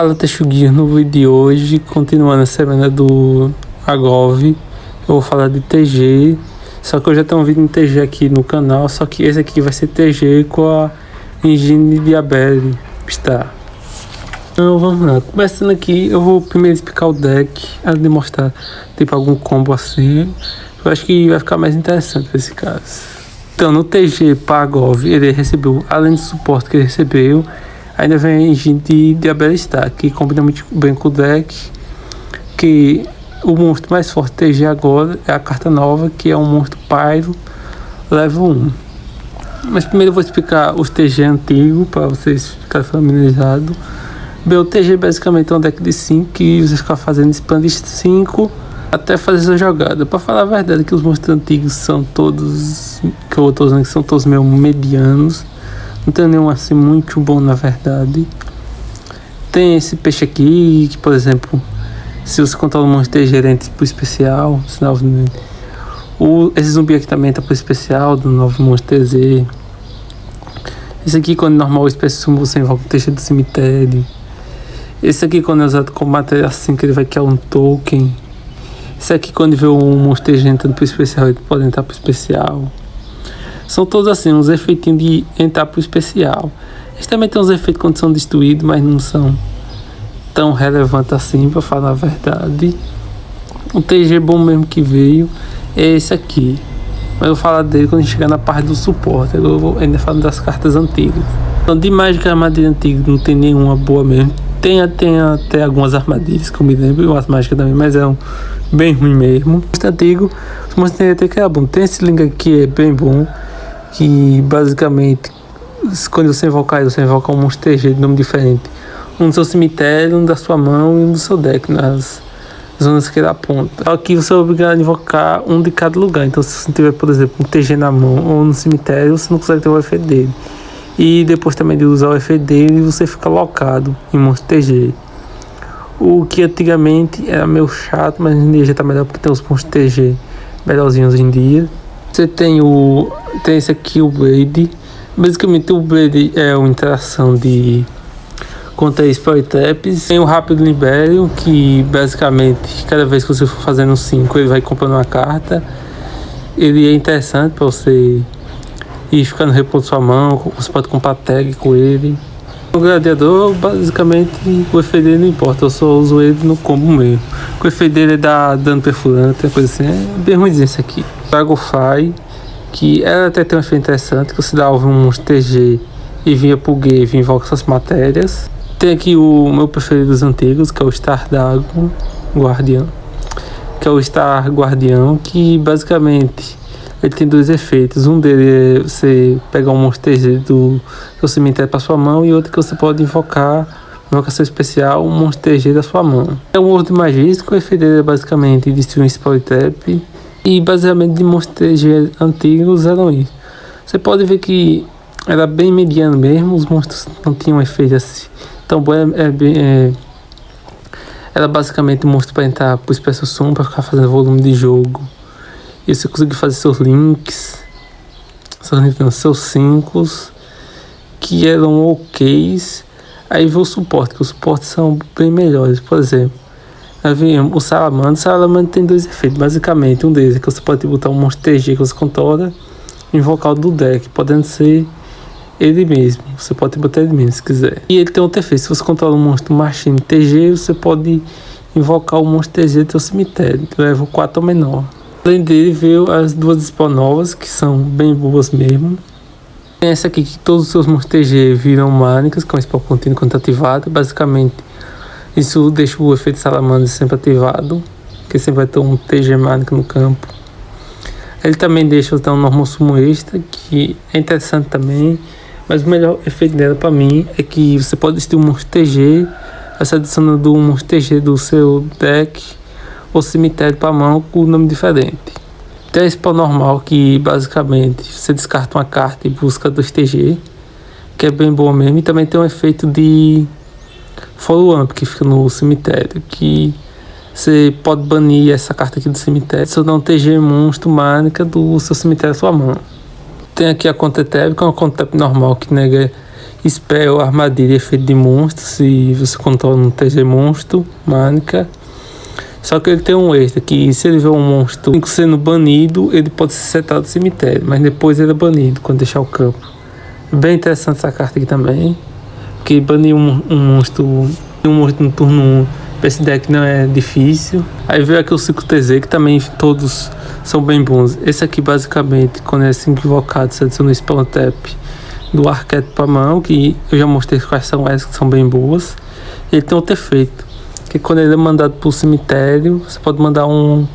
Fala Texuguinho, no vídeo de hoje, continuando a semana do Agov, eu vou falar de TG, só que eu já tenho um vídeo em TG aqui no canal, só que esse aqui vai ser TG com a engine de Diabelli, está. Então vamos lá, começando aqui, eu vou primeiro explicar o deck, antes de mostrar tipo algum combo assim, eu acho que vai ficar mais interessante nesse caso. Então no TG para Agov, ele recebeu, além do suporte que ele recebeu, ainda vem a engine de Diabelli Star, que combina muito bem com o deck, que o monstro mais forte TG agora é a carta nova, que é um monstro Pyro level 1. Mas primeiro eu vou explicar os TG antigos, para vocês ficarem familiarizados. Bem, o TG basicamente é um deck de 5, que você fica fazendo spam de 5 até fazer essa jogada. Para falar a verdade, que os monstros antigos são todos, que eu estou usando, que são todos meio medianos. Não tem nenhum assim muito bom, na verdade. Tem esse peixe aqui, que por exemplo, se você controla um monstro gerente pro especial, sinal, esse zumbi aqui também tá pro especial do novo monstro TZ. Esse aqui, quando normal o especial, você invoca o TG do cemitério. Esse aqui, quando é usado como matéria assim, que ele vai criar um token. Esse aqui, quando vê um monstro entrando pro especial, ele pode entrar pro especial. São todos assim, uns efeitinhos de entrar pro especial. Eles também tem uns efeitos quando são destruídos, mas não são tão relevantes assim, pra falar a verdade. O TG bom mesmo que veio é esse aqui. Mas eu vou falar dele quando chegar na parte do suporte. Eu vou ainda falar das cartas antigas. Então, de mágica armadilha antiga não tem nenhuma boa mesmo. Tem até algumas armadilhas que eu me lembro, e umas mágicas também, mas é bem ruim mesmo. O antigo, os monstros até que é bom. Tem esse link aqui, é bem bom. Que basicamente, quando você invocar, você invoca um monstro TG de nome diferente. Um do seu cemitério, um da sua mão e um do seu deck, nas zonas que ele aponta. Aqui você é obrigado a invocar um de cada lugar. Então se você tiver, por exemplo, um TG na mão ou no cemitério, você não consegue ter o efeito dele. E depois também de usar o efeito dele, você fica locado em monstro TG. O que antigamente era meio chato, mas hoje em dia já tá melhor, porque tem os monstros TG melhorzinhos hoje em dia. Você tem esse aqui, o Blade. Basicamente o Blade é uma interação contra Spell Traps. Tem o Rápido Libério, que basicamente cada vez que você for fazendo 5, ele vai comprando uma carta. Ele é interessante para você ir ficando repor sua mão. Você pode comprar tag com ele. O Gladiador, basicamente, o efeito dele não importa, eu só uso ele no combo mesmo. O efeito dele é dar dano perfurante, uma coisa assim, é bem ruimzinho esse aqui. Dragonfly, que ela até tem um efeito interessante, que você dá um monstro TG e vinha pro Gave e invoca essas matérias. Tem aqui o meu preferido dos antigos, que é o Star Dragon Guardião, que é o Star Guardião, que basicamente ele tem dois efeitos. Um dele é você pegar um monstro TG do seu cemitério para sua mão, e outro que você pode invocar, invocação especial, um monstro TG da sua mão. É um monstro magístico, o efeito dele é basicamente destruir um Spell Trap, e basicamente de monstros TG antigos eram isso. Você pode ver que era bem mediano mesmo, os monstros não tinham efeito assim tão bom. Era basicamente um monstro para entrar pro Special Summon, para ficar fazendo volume de jogo. E você conseguir fazer seus links, seus 5, que eram OKs. Aí vem o suporte, que os suportes são bem melhores. Por exemplo, o Salamandra tem dois efeitos. Basicamente, um deles é que você pode botar um monstro TG que você controla e invocar o do deck, podendo ser ele mesmo. Você pode botar ele mesmo se quiser. E ele tem outro efeito: se você controla um monstro Machine TG, você pode invocar o monstro TG do seu cemitério, level 4 ou menor. Além dele, veio as duas spell novas, que são bem boas mesmo. Tem essa aqui, que todos os seus monstros TG viram mánicas, que é um spell contínuo quando ativado. Basicamente, isso deixa o efeito Salamandra sempre ativado, que sempre vai ter um TG mánica no campo. Ele também deixa usar um normal sumo extra, que é interessante também. Mas o melhor efeito dela para mim é que você pode destruir um monstro TG, essa adiciona do monstro TG do seu deck ou cemitério para mão com um nome diferente. Tem a spell normal, que basicamente você descarta uma carta e busca 2 TG, que é bem boa mesmo. E também tem um efeito de follow-up que fica no cemitério, que você pode banir essa carta aqui do cemitério se eu dar um TG monstro mágica do seu cemitério à sua mão. Tem aqui a Counter Tap, que é uma Counter Tap normal, que nega spell, armadilha, efeito de monstro, se você controla um TG monstro, Manica. Só que ele tem um extra, que se ele vê um monstro sendo banido, ele pode ser setado do cemitério, mas depois ele é banido quando deixar o campo. Bem interessante essa carta aqui também, porque banir um monstro no turno 1, pra esse deck não é difícil. Aí veio aqui o 5TZ, que também todos são bem bons. Esse aqui basicamente, quando é 5 invocado, você adiciona o Spawn Tap do arquétipo pra mão, que eu já mostrei quais são essas, que são bem boas. Ele tem outro efeito, que quando ele é mandado pro cemitério, você pode mandar uma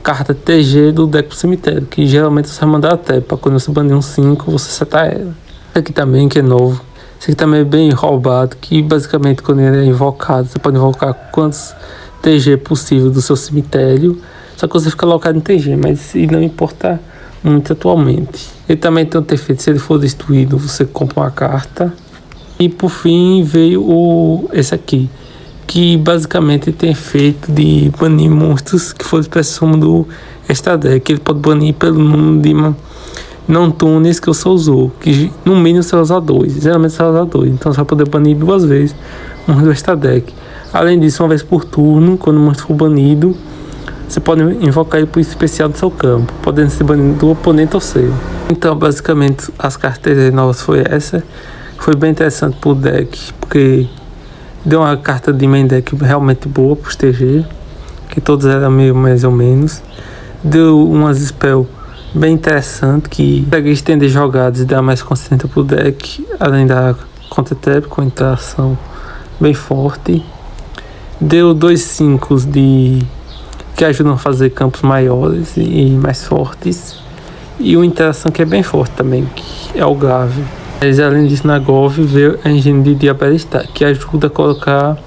carta TG do deck pro cemitério, que geralmente você vai mandar até, para quando você banir um 5, você setar ela. Esse aqui também, que é novo. Esse aqui também é bem roubado, que basicamente quando ele é invocado, você pode invocar quantos TG possível do seu cemitério, só que você fica alocado em TG, mas isso não importa muito atualmente. Ele também tem outro efeito, se ele for destruído, você compra uma carta. E por fim veio esse aqui, que basicamente tem efeito de banir monstros que for expressão do extra deck. Ele pode banir pelo número de não túneis que você usou, que no mínimo você vai usar 2, geralmente você vai usar 2, então você vai poder banir 2 vezes um do extra deck. Além disso, uma vez por turno, quando o monstro for banido, você pode invocar ele por especial do seu campo, podendo ser banido do oponente ou seu. Então basicamente as cartas novas foi essa. Foi bem interessante pro deck, porque deu uma carta de main deck realmente boa pros TG, que todos eram meio mais ou menos. Deu umas spell bem interessante, que consegue estender jogadas e dar mais consistência pro deck, além da contra-tap com interação bem forte. Deu 2 5 que ajudam a fazer campos maiores e mais fortes. E uma interação que é bem forte também, que é o Grave. Mas além disso, na Gov veio a engine de Diabellstar, que ajuda a colocar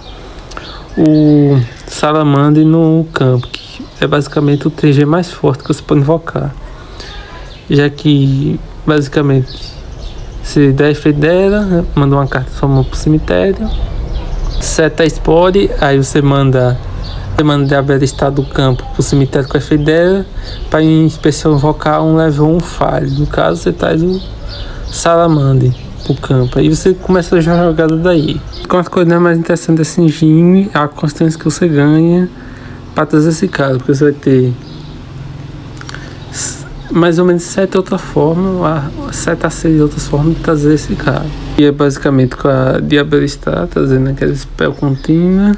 o Salamander no campo, que é basicamente o TG mais forte que você pode invocar. Já que basicamente se der efeito dela, manda uma carta sua mão pro cemitério, seta a Spore, aí você manda Diabellstar do campo pro cemitério com a efeito dela, para em especial invocar um level 1 falho. No caso, você traz o Salamander pro campo, aí você começa a jogar a jogada daí. Com as coisas mais interessantes desse engine, a constância que você ganha para trazer esse cara, porque você vai ter mais ou menos 7 outras formas, 7 a 6 outras formas de trazer esse cara. E é basicamente com a Diabellstar, trazendo aquela spell contínua.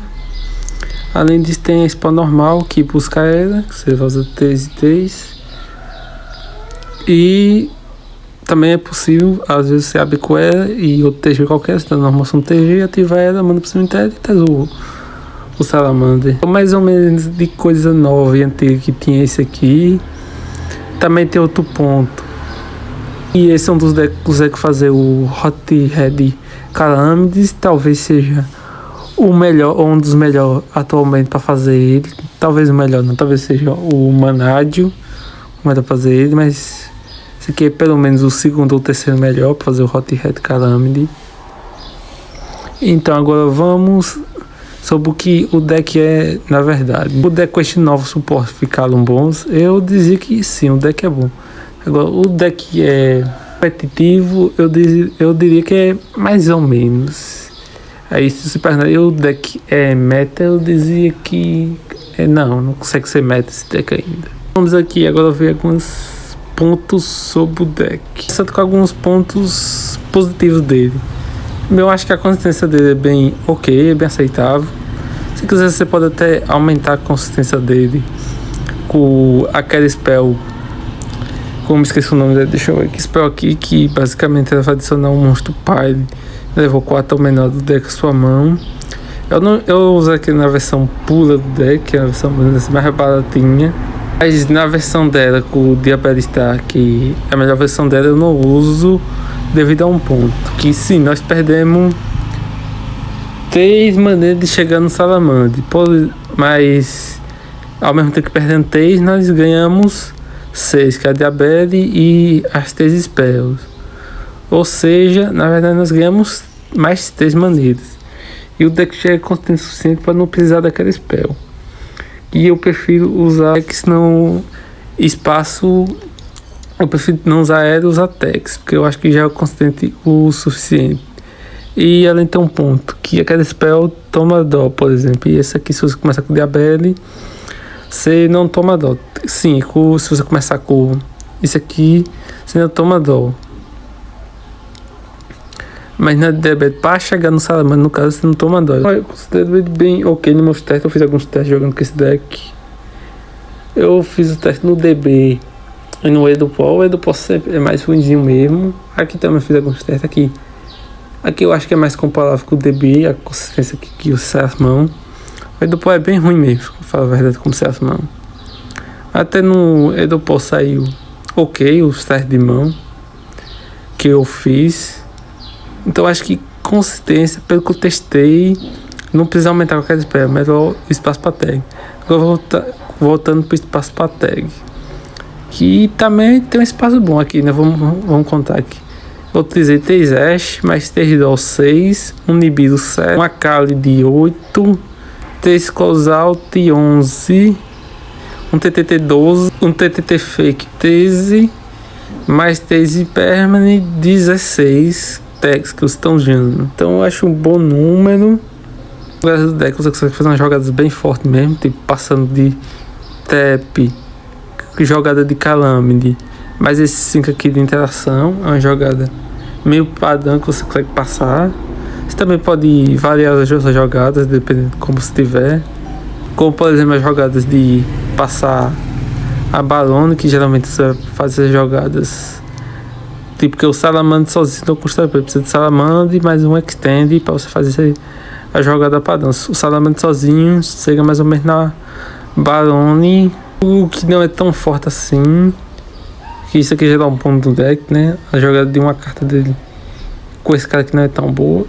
Além disso, tem a spell normal, que busca ela, que você vai usar 3 e 3. E também é possível, às vezes você abre com ela e outro TG qualquer, você dá uma moção TG, ativa ela, manda pro cemitério e traz o Salamander. Mais ou menos de coisa nova e antiga que tinha esse aqui. Também tem outro ponto, e esse é um dos decks que consegue fazer o Hothead Calamities, talvez seja o melhor, ou um dos melhores atualmente para fazer ele. Talvez o melhor, não, talvez seja o Manadio, mas dá pra fazer ele, mas esse aqui é pelo menos o segundo ou terceiro melhor para fazer o Hothead Calamity. Então agora vamos sobre o que o deck é na verdade. O deck com este novo suporte ficaram bons? Eu dizia que sim, o deck é bom. Agora, o deck é competitivo, eu diria que é mais ou menos. Aí se você perguntar, o deck é meta, eu dizia que não consegue ser meta esse deck ainda. Vamos aqui agora ver alguns pontos sobre o deck. Começando com alguns pontos positivos dele. Eu acho que a consistência dele é bem ok, é bem aceitável. Se quiser, você pode até aumentar a consistência dele com aquele spell, como esqueci o nome dele, deixa eu ver aqui. Spell aqui que basicamente ela vai adicionar um monstro pile, levou 4 ao menor do deck à sua mão. Eu usei aqui na versão pura do deck, que é a versão mais baratinha. Mas na versão dela com o Diabellstar, que é a melhor versão dela, eu não uso devido a um ponto, que sim, nós perdemos 3 maneiras de chegar no Salamander, mas ao mesmo tempo que perdendo 3, nós ganhamos 6, que é a Diabelle e as 3 spells. Ou seja, na verdade nós ganhamos mais 3 maneiras. E o deck já é consistente o suficiente para não precisar daquela spell. E eu prefiro usar decks não espaço. Eu prefiro não usar ela e usar Tex, porque eu acho que já é consistente o suficiente. E ela tem um ponto, que aquele spell toma dó, por exemplo. E esse aqui, se você começar com Diabelle, você não toma dó. Sim, se você começar com isso aqui, você não toma dó. Mas na Diabelle, para chegar no Salamandra, no caso, você não toma dó. Eu considero ele bem ok nos meus testes. Eu fiz alguns testes jogando com esse deck. Eu fiz o teste no DB e no Edupol. O Edupol sempre é mais ruimzinho mesmo. Aqui também fiz alguns testes aqui. Aqui eu acho que é mais comparável com o DB, a consistência que o Seasmão. O Edupol é bem ruim mesmo, pra falar a verdade, como Seasmão. Até no Edupol saiu ok os testes de mão que eu fiz. Então acho que consistência, pelo que eu testei, não precisa aumentar qualquer espécie, melhor o espaço para tag. Agora voltando para o espaço para tag, que também tem um espaço bom aqui, né? Vamos contar aqui. Eu utilizei 3 Ash, mais 3 Doll 6, um Nibiru 7, uma Kali de 8, 3 Closeout 11, um TTT 12, um TTT Fake 13, mais 3 Impermanent 16 tags que estão usando. Então eu acho um bom número. O deck você consegue fazer umas jogadas bem fortes mesmo, tipo passando de tap, jogada de Calamity, mas esse 5 aqui de interação é uma jogada meio padrão que você consegue passar. Você também pode variar as suas jogadas dependendo de como você tiver, como por exemplo as jogadas de passar a Balone, que geralmente você vai fazer jogadas tipo que o Salamandra sozinho não custa bem, precisa de Salamandra e mais um Extend para você fazer a jogada padrão. O Salamandra sozinho chega mais ou menos na Balone, o que não é tão forte assim, que isso aqui já dá um ponto do deck, né? A jogada de uma carta dele com esse cara que não é tão boa.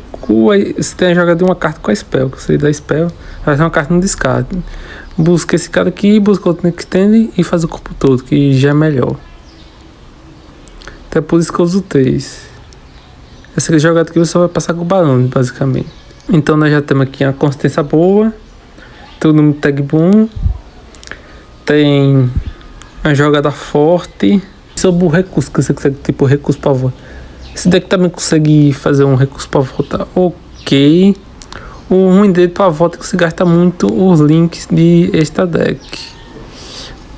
Você tem a jogada de uma carta com a Spell, que você dá Spell, vai ser uma carta no descarte. Busca esse cara aqui, busca outro Extend e faz o corpo todo, que já é melhor. Até por isso que eu uso 3. Essa jogada aqui você só vai passar com o Balone, basicamente. Então nós já temos aqui uma consistência boa, tem o número de tag boom, tem uma jogada forte. Sobre o recurso, que você consegue tipo recurso para volta. Esse deck também consegue fazer um recurso para volta ok. O ruim dele para volta é que você gasta muito os links de extra deck.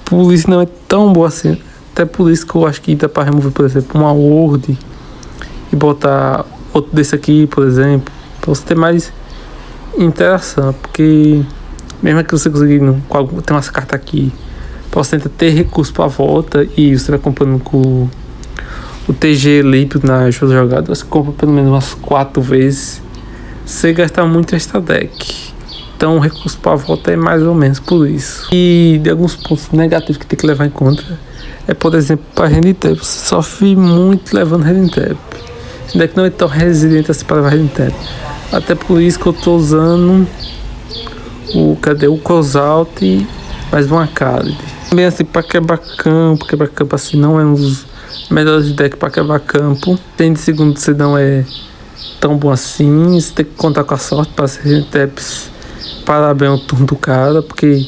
Por isso não é tão boa assim. Até por isso que eu acho que dá para remover, por exemplo, uma Word e botar outro desse aqui, por exemplo, para você ter mais interação. Porque mesmo que você conseguir tem umas cartas aqui, para você tentar ter recurso para volta e você vai comprando com o TG líquido nas suas jogadas, você compra pelo menos umas 4 vezes, você gasta muito extra deck. Então o recurso para volta é mais ou menos por isso. E de alguns pontos negativos que tem que levar em conta é, por exemplo, para Handicap. Você sofre muito levando Handicap. Esse deck não é tão resiliente assim para levar Handicap. Até por isso que eu estou usando o Closeout e mais uma Kali. Também assim para quebrar campo assim não é um dos melhores decks para quebrar campo. Tem de segundo você não é tão bom assim, você tem que contar com a sorte para ser taps parar bem o turno do cara, porque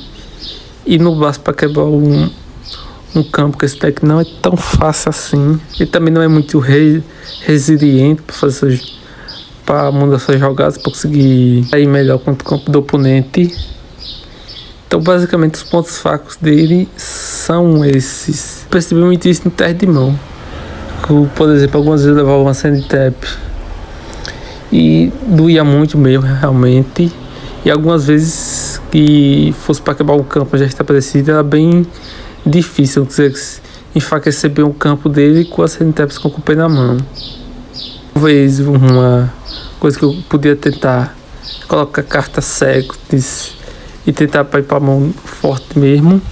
ir no braço para quebrar um campo que esse deck não é tão fácil assim. Ele também não é muito resiliente para mudar suas jogadas, para conseguir sair melhor contra o campo do oponente. Então basicamente os pontos fracos dele são esses. Percebi muito isso no teste de mão. Por exemplo, algumas vezes eu levava uma sand tap e doía muito mesmo, realmente. E algumas vezes que fosse para quebrar um campo já estabelecido, era bem difícil você enfraquecer bem o campo dele com as sand taps com o pé na mão. Talvez uma coisa que eu podia tentar colocar carta cego e tentar para ir para a mão forte mesmo,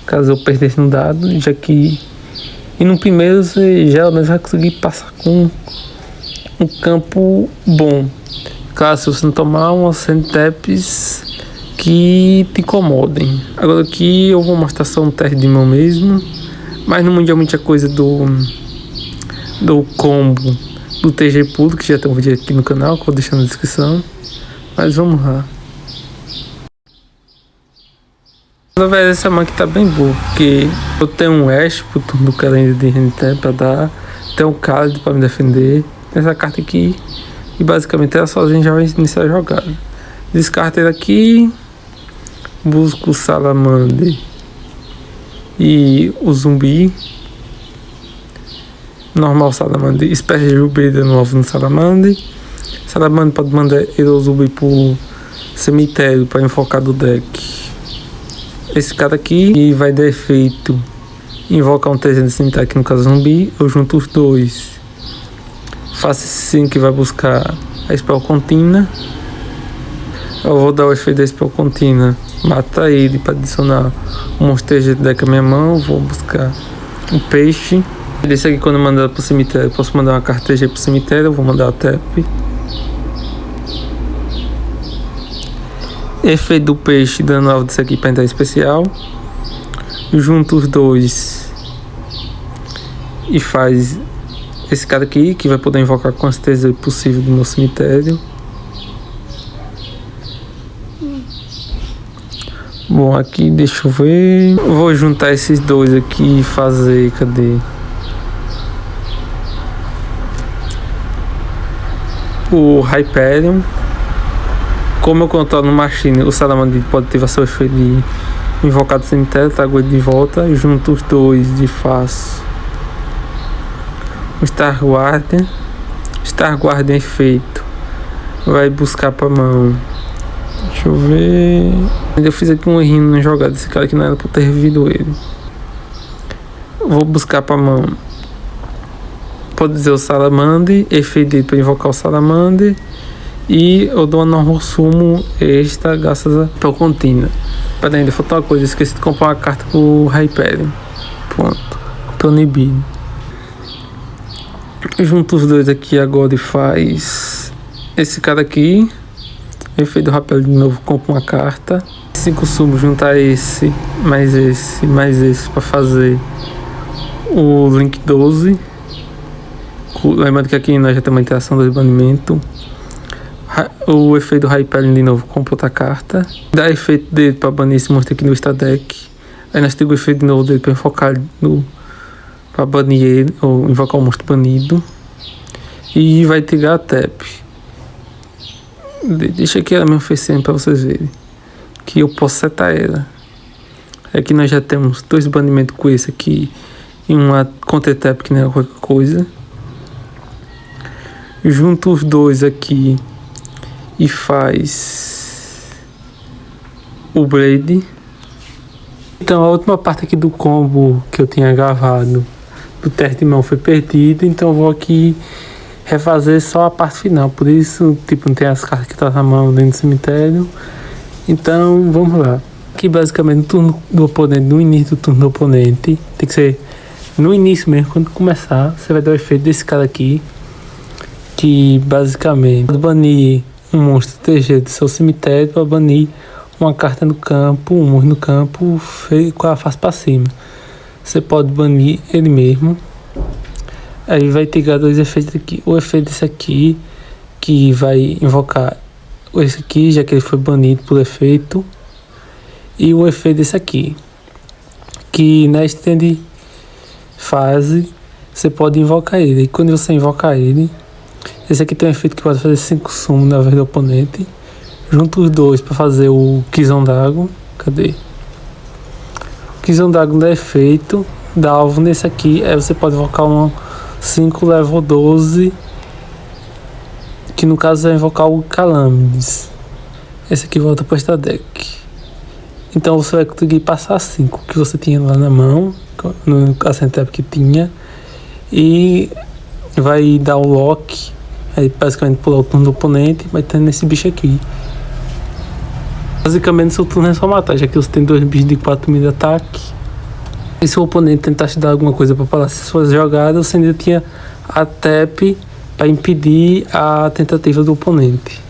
caso eu perdesse no dado, já que e no primeiro você geralmente vai conseguir passar com um campo bom. Claro, se você não tomar umas sand-taps que te incomodem. Agora aqui eu vou mostrar só um teste de mão mesmo, mas não mundial muita coisa do combo do TG Puro, que já tem um vídeo aqui no canal que eu vou deixar na descrição. Mas vamos lá. Na verdade essa mão aqui tá bem boa, porque eu tenho um Ash pro turno do cara ainda de Handicap pra dar, tenho um Cálido pra me defender, tem essa carta aqui E basicamente ela sozinha já vai iniciar a jogada. Descarta ele aqui. Busco o Salamander e o zumbi. Normal Salamander. Espécie de zumbi de novo no Salamander. Salamander pode mandar ele ou o zumbi pro cemitério para enfocar do deck. Esse cara aqui e vai dar efeito. Invocar um 300 de cemitério, aqui no caso zumbi. Eu junto os dois. Faço esse que vai buscar a spell contínua. Eu vou dar o efeito da spell contínua. Mata ele para adicionar um monstro de deck à minha mão. Vou buscar um peixe. Desse aqui, quando eu mandar pro cemitério, eu posso mandar uma carta TG pro cemitério. Eu vou mandar o tap. Efeito do peixe dando alvo desse aqui para entrar especial. Junto os dois e faz esse cara aqui, que vai poder invocar com certeza possível do meu cemitério. Bom, aqui deixa eu ver. Vou juntar esses dois aqui e fazer. Cadê? O Hyperion. Como eu controlo no Machine, o Salamander pode ter seu efeito de invocar do cemitério, trago ele de volta. Junto os dois e faço o Star Guardian. Star Guardian efeito. Vai buscar pra mão. Deixa eu ver. Eu fiz aqui um errinho na jogada. Esse cara aqui não era pra ter revido ele. Vou buscar pra mão. Pode dizer o Salamander. Efeito dele pra invocar o Salamander. E eu dou uma normal sumo extra graças a spell contínua. Pera ainda, faltou uma coisa. Esqueci de comprar uma carta pro Hyperion. Pronto. Tô inibido. Junto os dois aqui agora e faz esse cara aqui. Efeito do rapel de novo, compro uma carta. 5 sumos, juntar esse, mais esse para fazer o Link 12. Lembrando que aqui nós já temos uma interação do banimento. O efeito do Hyperion de novo, compro outra carta. Dá efeito dele para banir esse monstro aqui no extra deck. Aí nós temos o efeito de novo dele para enfocar no. Para banir ele, ou invocar o monstro banido. E vai tirar a tap. Deixa aqui ela me oferecendo para vocês verem que eu posso setar ela. Aqui nós já temos 2 banimentos com esse aqui e uma contra tap que não é qualquer coisa. Junto os dois aqui e faz o Blade. Então a última parte aqui do combo que eu tinha gravado do teste de mão foi perdida, então eu vou aqui refazer só a parte final. Por isso, tipo, não tem as cartas que tá na mão dentro do cemitério. Então, vamos lá. Aqui basicamente no turno do oponente, no início do turno do oponente, tem que ser no início mesmo, quando começar, você vai dar o efeito desse cara aqui, que basicamente pode banir um monstro TG do seu cemitério para banir uma carta no campo, um monstro no campo com a face para cima. Você pode banir ele mesmo. Aí vai ter 2 efeitos aqui. O efeito desse aqui, que vai invocar esse aqui, já que ele foi banido por efeito. E o efeito desse aqui, que na extend fase você pode invocar ele. E quando você invocar ele, esse aqui tem um efeito que pode fazer 5 summons na vez do oponente. Junto os dois para fazer o Kizon Dragon. Cadê? O Kizon Dragon dá efeito, dá alvo nesse aqui. Aí você pode invocar um 5 level 12, que no caso vai invocar o Calamides. Esse aqui volta para esta deck. Então você vai conseguir passar 5 que você tinha lá na mão, no Ascentep que tinha, e vai dar o lock. Aí basicamente pular o turno do oponente, vai ter nesse bicho aqui. Basicamente seu turno é só matar, já que você tem 2 bichos de 4.000 de ataque. E se o oponente tentar te dar alguma coisa para parar suas jogadas, você ainda tinha a tap para impedir a tentativa do oponente.